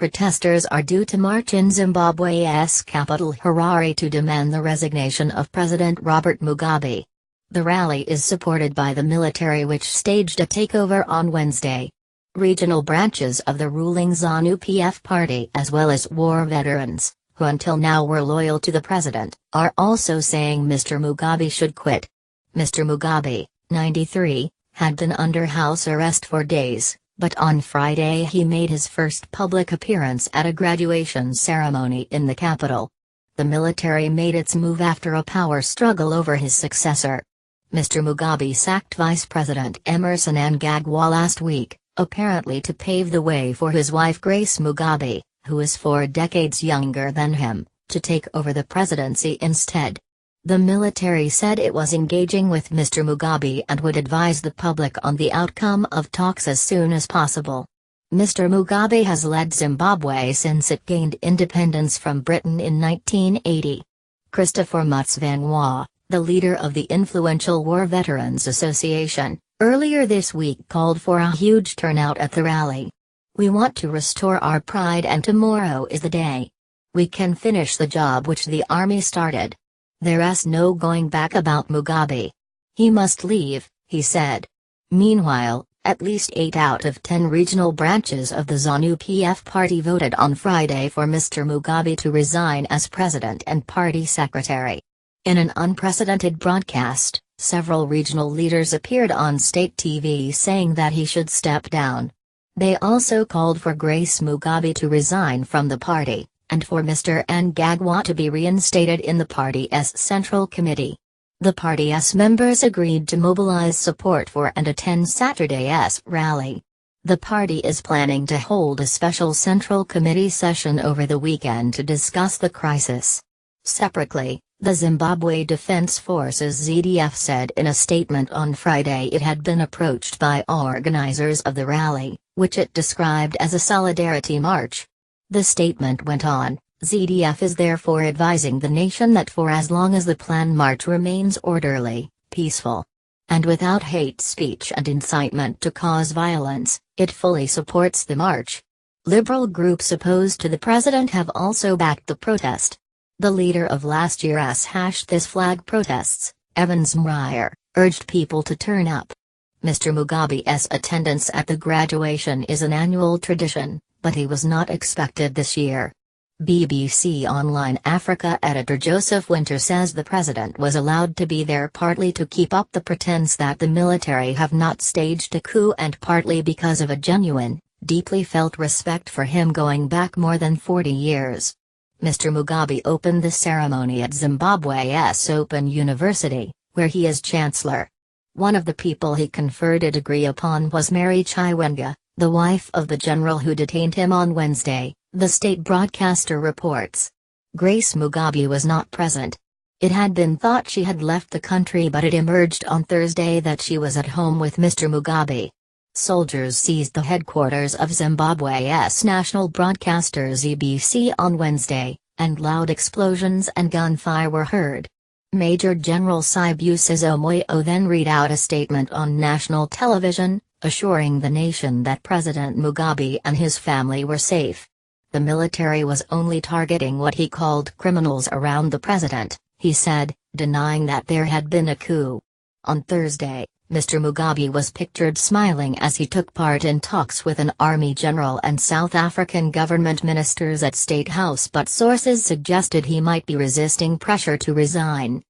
Protesters are due to march in Zimbabwe's capital Harare to demand the resignation of President Robert Mugabe. The rally is supported by the military, which staged a takeover on Wednesday. Regional branches of the ruling ZANU-PF party, as well as war veterans, who until now were loyal to the president, are also saying Mr. Mugabe should quit. Mr. Mugabe, 93, had been under house arrest for days, but on Friday he made his first public appearance at a graduation ceremony in the capital. The military made its move after a power struggle over his successor. Mr. Mugabe sacked Vice President Emmerson Mnangagwa last week, apparently to pave the way for his wife Grace Mugabe, who is 4 decades younger than him, to take over the presidency instead. The military said it was engaging with Mr. Mugabe and would advise the public on the outcome of talks as soon as possible. Mr. Mugabe has led Zimbabwe since it gained independence from Britain in 1980. Christopher Mutsvangwa, the leader of the influential War Veterans Association, earlier this week called for a huge turnout at the rally. "We want to restore our pride, and tomorrow is the day. We can finish the job which the army started. There's no going back about Mugabe. He must leave," he said. Meanwhile, at least 8 out of 10 regional branches of the ZANU-PF party voted on Friday for Mr. Mugabe to resign as president and party secretary. In an unprecedented broadcast, several regional leaders appeared on state TV saying that he should step down. They also called for Grace Mugabe to resign from the party, and for Mr. Mnangagwa to be reinstated in the party's Central Committee. The party's members agreed to mobilize support for and attend Saturday's rally. The party is planning to hold a special Central Committee session over the weekend to discuss the crisis. Separately, the Zimbabwe Defense Forces (ZDF) said in a statement on Friday it had been approached by organizers of the rally, which it described as a solidarity march. The statement went on, "ZDF is therefore advising the nation that for as long as the planned march remains orderly, peaceful, and without hate speech and incitement to cause violence, it fully supports the march." Liberal groups opposed to the president have also backed the protest. The leader of last year's #This Flag protests, Evans Mrier, urged people to turn up. Mr. Mugabe's attendance at the graduation is an annual tradition, but he was not expected this year. BBC Online Africa editor Joseph Winter says the president was allowed to be there partly to keep up the pretense that the military have not staged a coup, and partly because of a genuine, deeply felt respect for him going back more than 40 years. Mr. Mugabe opened the ceremony at Zimbabwe's Open University, where he is chancellor. One of the people he conferred a degree upon was Mary Chiwenga, the wife of the general who detained him on Wednesday, the state broadcaster reports. Grace Mugabe was not present. It had been thought she had left the country, but it emerged on Thursday that she was at home with Mr. Mugabe. Soldiers seized the headquarters of Zimbabwe's national broadcaster ZBC on Wednesday, and loud explosions and gunfire were heard. Major General Sibusiso Moyo then read out a statement on national television, assuring the nation that President Mugabe and his family were safe. The military was only targeting what he called criminals around the president, he said, denying that there had been a coup. On Thursday, Mr. Mugabe was pictured smiling as he took part in talks with an army general and South African government ministers at State House, but sources suggested he might be resisting pressure to resign.